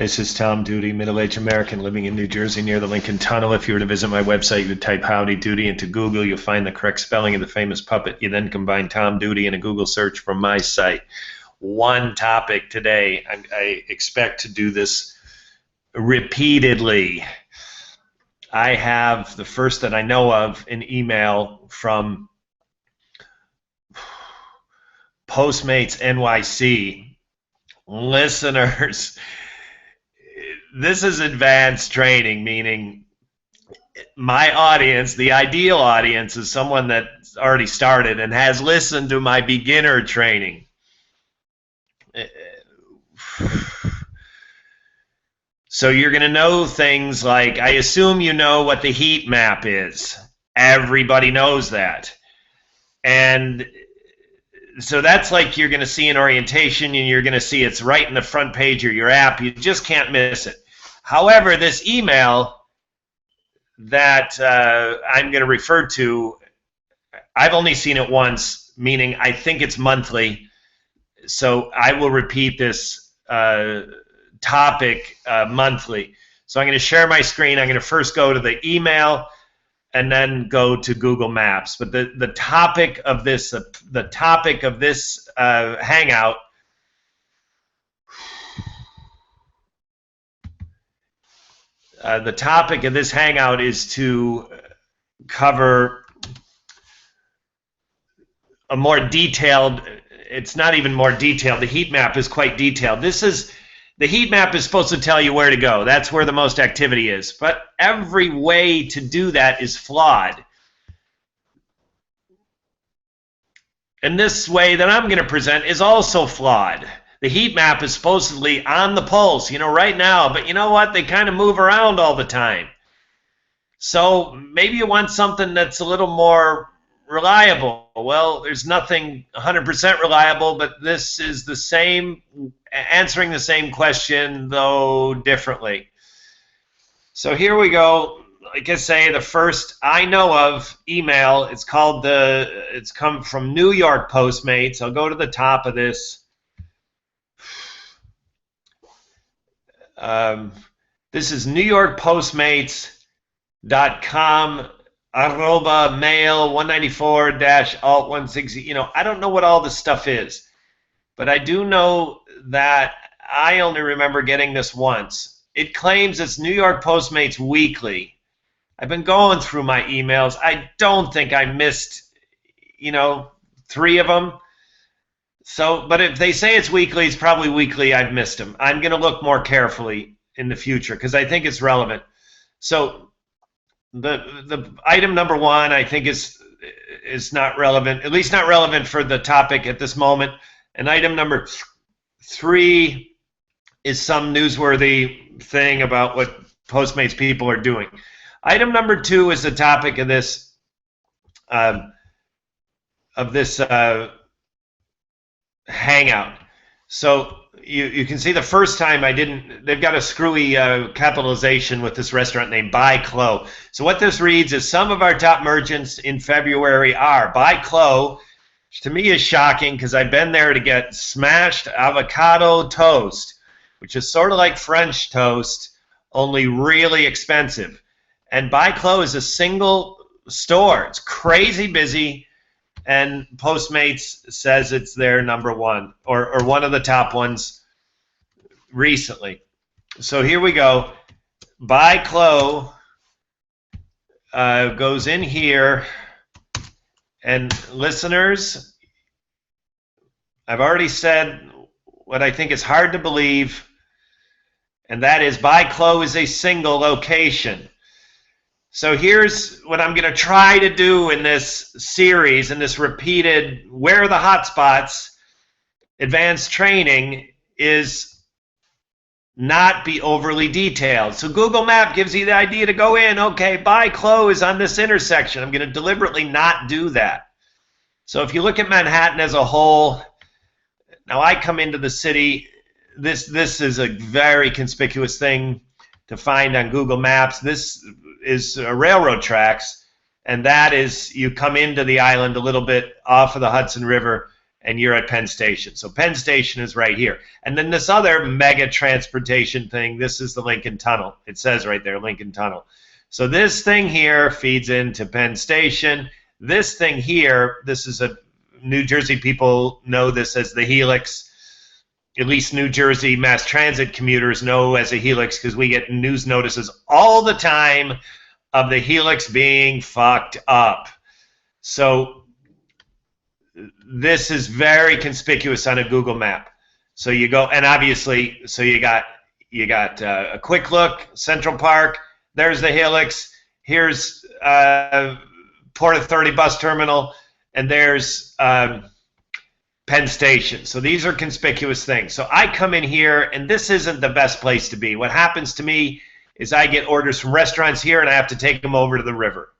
This is Tom Duty, middle-aged American living in New Jersey near the Lincoln Tunnel. If you were to visit my website, you would type Howdy Doody into Google. You'll find the correct spelling of the famous puppet. You then combine Tom Duty in a Google search from my site. One topic today. I expect to do this repeatedly. I have the first that I know of an email from Postmates NYC. Listeners, this is advanced training, meaning my audience, the ideal audience, is someone that's already started and has listened to my beginner training. So you're going to know things like, I assume you know what the heat map is. Everybody knows that. And so that's like you're going to see an orientation, and you're going to see it's right in the front page of your app. You just can't miss it. However, this email that I'm going to refer to, I've only seen it once, meaning I think it's monthly. So I will repeat this topic monthly. So I'm going to share my screen. I'm going to first go to the email and then go to Google Maps. But the topic of this hangout, the topic of this hangout is to cover a more detailed. It's not even more detailed. The heat map is quite detailed. The heat map is supposed to tell you where to go. That's where the most activity is. But every way to do that is flawed. And this way that I'm going to present is also flawed. The heat map is supposedly on the pulse, right now. But you know what? They kind of move around all the time. So maybe you want something that's a little more reliable. Well, there's nothing 100% reliable, but this is the same, answering the same question, though differently. So here we go. Like I say, the first I know of email, it's come from New York Postmates. I'll go to the top of this. This is NewYorkPostmates.com @ mail 194-alt160. I don't know what all this stuff is, but I do know that I only remember getting this once. It claims it's New York Postmates Weekly. I've been going through my emails. I don't think I missed, 3 of them. So, but if they say it's weekly, it's probably weekly. I've missed them. I'm going to look more carefully in the future because I think it's relevant. So the item number 1, I think is not relevant, at least not relevant for the topic at this moment. And item number 3 is some newsworthy thing about what Postmates people are doing. Item number 2 is the topic of this hangout. So you can see the first time they've got a screwy capitalization with this restaurant named Buy Clo. So what this reads is, some of our top merchants in February are Buy Clo, which to me is shocking because I've been there to get smashed avocado toast, which is sort of like French toast, only really expensive. And Buy Clo is a single store. It's crazy busy. And Postmates says it's their number 1 or one of the top ones recently. So here we go. Buy Clo goes in here. And listeners, I've already said what I think is hard to believe, and that is Buy Clo is a single location. So here's what I'm going to try to do in this series, in this repeated where are the hot spots advanced training, is not be overly detailed. So Google Map gives you the idea to go in, okay, Buy Clo is on this intersection. I'm going to deliberately not do that. So if you look at Manhattan as a whole, now I come into the city, this is a very conspicuous thing to find on Google Maps. This is railroad tracks, and that is, you come into the island a little bit off of the Hudson River, and you're at Penn Station. So Penn Station is right here. And then this other mega transportation thing, this is the Lincoln Tunnel. It says right there, Lincoln Tunnel. So this thing here feeds into Penn Station. This thing here, this is a New Jersey people know this as the Helix. At least New Jersey mass transit commuters know as a Helix because we get news notices all the time of the Helix being fucked up. So this is very conspicuous on a Google map. So you go, and obviously, so you got a quick look, Central Park. There's the Helix. Here's Port Authority bus terminal, and there's Penn Station. So these are conspicuous things. So I come in here, and this isn't the best place to be. What happens to me is I get orders from restaurants here, and I have to take them over to the river.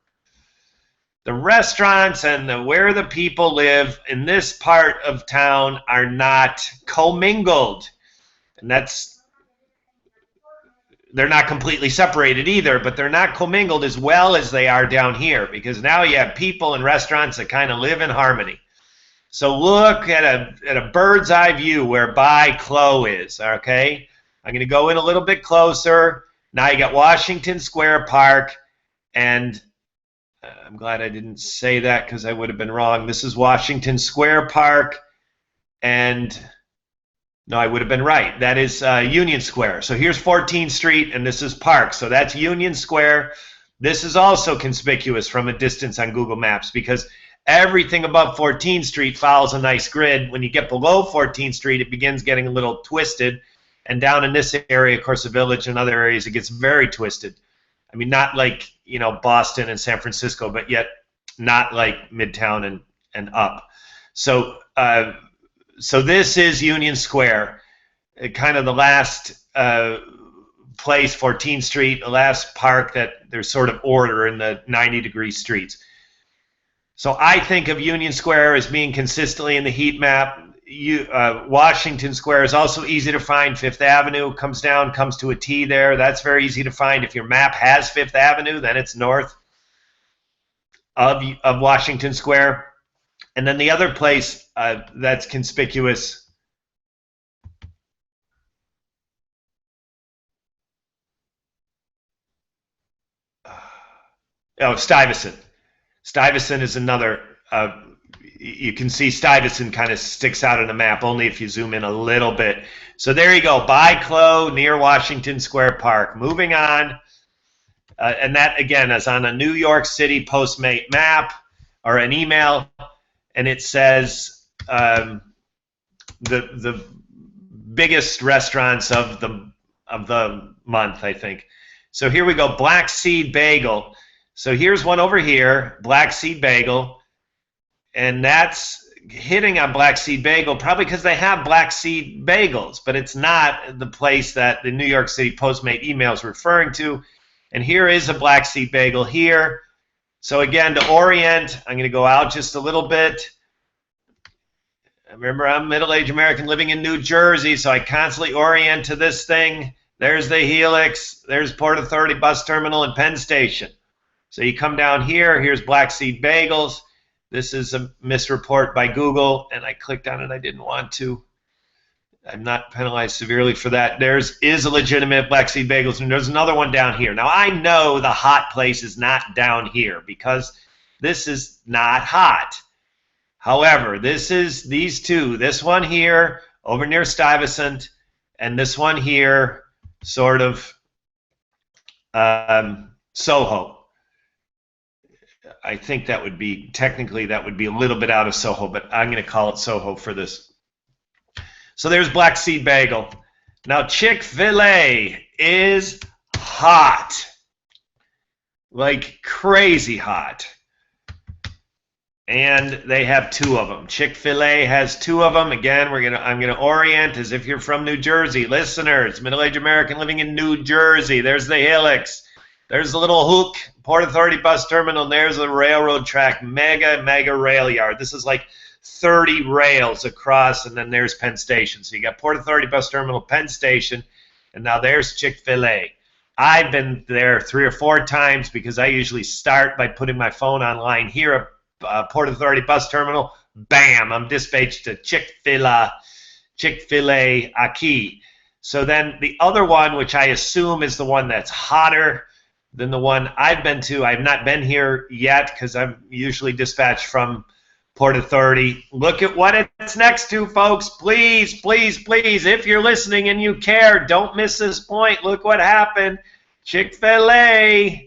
The restaurants and where the people live in this part of town are not commingled. And they're not completely separated either, but they're not commingled as well as they are down here, because now you have people and restaurants that kind of live in harmony. So look at a bird's eye view where By Clo is, okay? I'm going to go in a little bit closer. Now you got Washington Square Park, and I'm glad I didn't say that because I would have been wrong. This is Washington Square Park, and no, I would have been right. That is Union Square. So here's 14th Street, and this is Park. So that's Union Square. This is also conspicuous from a distance on Google Maps because everything above 14th Street follows a nice grid. When you get below 14th Street, it begins getting a little twisted. And down in this area, of course, the Village and other areas, it gets very twisted. I mean, not like, Boston and San Francisco, but yet not like Midtown and up. So this is Union Square, kind of the last place, 14th Street, the last park that there's sort of order in the 90-degree streets. So I think of Union Square as being consistently in the heat map. Washington Square is also easy to find. Fifth Avenue comes down, comes to a T there. That's very easy to find. If your map has Fifth Avenue, then it's north of Washington Square. And then the other place that's conspicuous, Stuyvesant. Stuyvesant is another, you can see Stuyvesant kind of sticks out on the map only if you zoom in a little bit. So there you go, By Clo near Washington Square Park. Moving on, and that again is on a New York City Postmate map or an email, and it says the biggest restaurants of the month, I think. So here we go, Black Seed Bagel. So here's one over here, Black Seed Bagel, and that's hitting on Black Seed Bagel probably because they have Black Seed Bagels, but it's not the place that the New York City Postmate email is referring to. And here is a Black Seed Bagel here. So again, to orient, I'm going to go out just a little bit. Remember, I'm a middle-aged American living in New Jersey, so I constantly orient to this thing. There's the Helix. There's Port Authority Bus Terminal and Penn Station. So you come down here. Here's Black Seed Bagels. This is a misreport by Google, and I clicked on it. I didn't want to. I'm not penalized severely for that. There's a legitimate Black Seed Bagels, and there's another one down here. Now, I know the hot place is not down here because this is not hot. However, this is these two. This one here over near Stuyvesant, and this one here sort of Soho. I think that would be, technically that would be a little bit out of Soho, but I'm going to call it Soho for this. So there's Black Seed Bagel. Now Chick-fil-A is hot. Like crazy hot. And they have two of them. Chick-fil-A has two of them. Again, I'm gonna orient as if you're from New Jersey. Listeners, middle-aged American living in New Jersey. There's the Helix. There's the little hook, Port Authority Bus Terminal, and there's the railroad track, mega rail yard. This is like 30 rails across, and then there's Penn Station. So you got Port Authority Bus Terminal, Penn Station, and now there's Chick-fil-A. I've been there 3 or 4 times because I usually start by putting my phone online here at Port Authority Bus Terminal, Bam, I'm dispatched to Chick-fil-A aquí. So then the other one, which I assume is the one that's hotter than the one I've been to. I've not been here yet because I'm usually dispatched from Port Authority. Look at what it's next to, folks. Please, please, please, if you're listening and you care, don't miss this point. Look what happened. Chick-fil-A.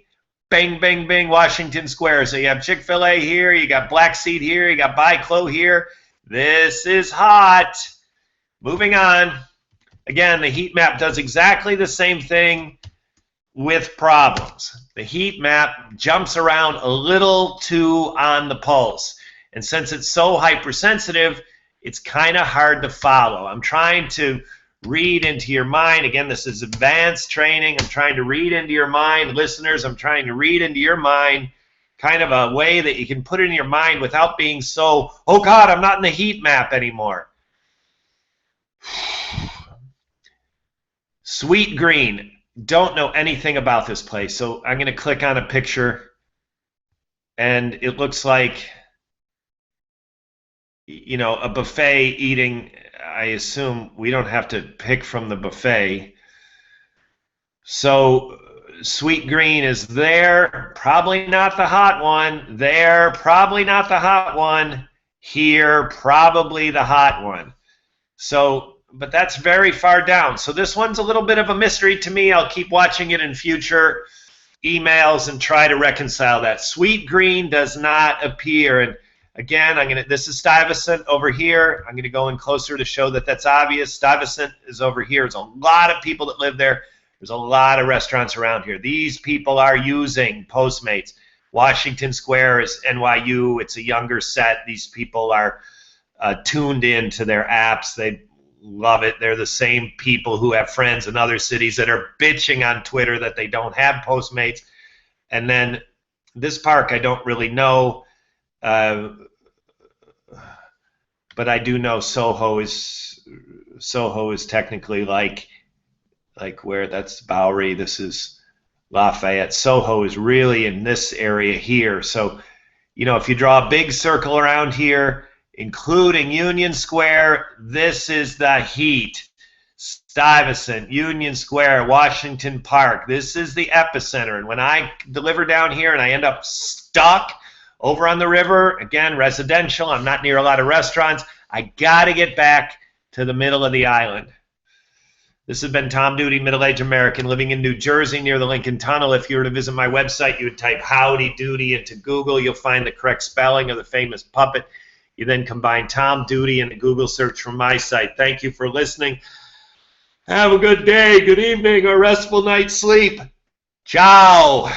Bang, bang, bang, Washington Square. So you have Chick-fil-A here, you got Black Seed here, you got Bi-Clo here. This is hot. Moving on. Again, the heat map does exactly the same thing with problems. The heat map jumps around a little too on the pulse. And since it's so hypersensitive, it's kind of hard to follow. I'm trying to read into your mind. Again, this is advanced training. I'm trying to read into your mind. Listeners, I'm trying to read into your mind kind of a way that you can put it in your mind without being so, oh God, I'm not in the heat map anymore. Sweet Green. Don't know anything about this place. So I'm going to click on a picture and it looks like, you know, a buffet eating. I assume we don't have to pick from the buffet. So Sweet Green is there. Probably not the hot one. There. Probably not the hot one. Here. Probably the hot one. So, but that's very far down. So this one's a little bit of a mystery to me. I'll keep watching it in future emails and try to reconcile that. Sweet Green does not appear. And again, this is Stuyvesant over here. I'm going to go in closer to show that that's obvious. Stuyvesant is over here. There's a lot of people that live there. There's a lot of restaurants around here. These people are using Postmates. Washington Square is NYU. It's a younger set. These people are tuned in to their apps. They love it. They're the same people who have friends in other cities that are bitching on Twitter that they don't have Postmates. And then this park I don't really know. But I do know Soho is technically like where that's Bowery. This is Lafayette. Soho is really in this area here. So, you know, if you draw a big circle around here, including Union Square, this is the heat. Stuyvesant, Union Square, Washington Park. This is the epicenter. And when I deliver down here and I end up stuck over on the river, again, residential, I'm not near a lot of restaurants, I got to get back to the middle of the island. This has been Tom Duty, middle-aged American, living in New Jersey near the Lincoln Tunnel. If you were to visit my website, you would type Howdy Doody into Google. You'll find the correct spelling of the famous puppet. You then combine Tom Duty and a Google search from my site. Thank you for listening. Have a good day, good evening, or restful night's sleep. Ciao.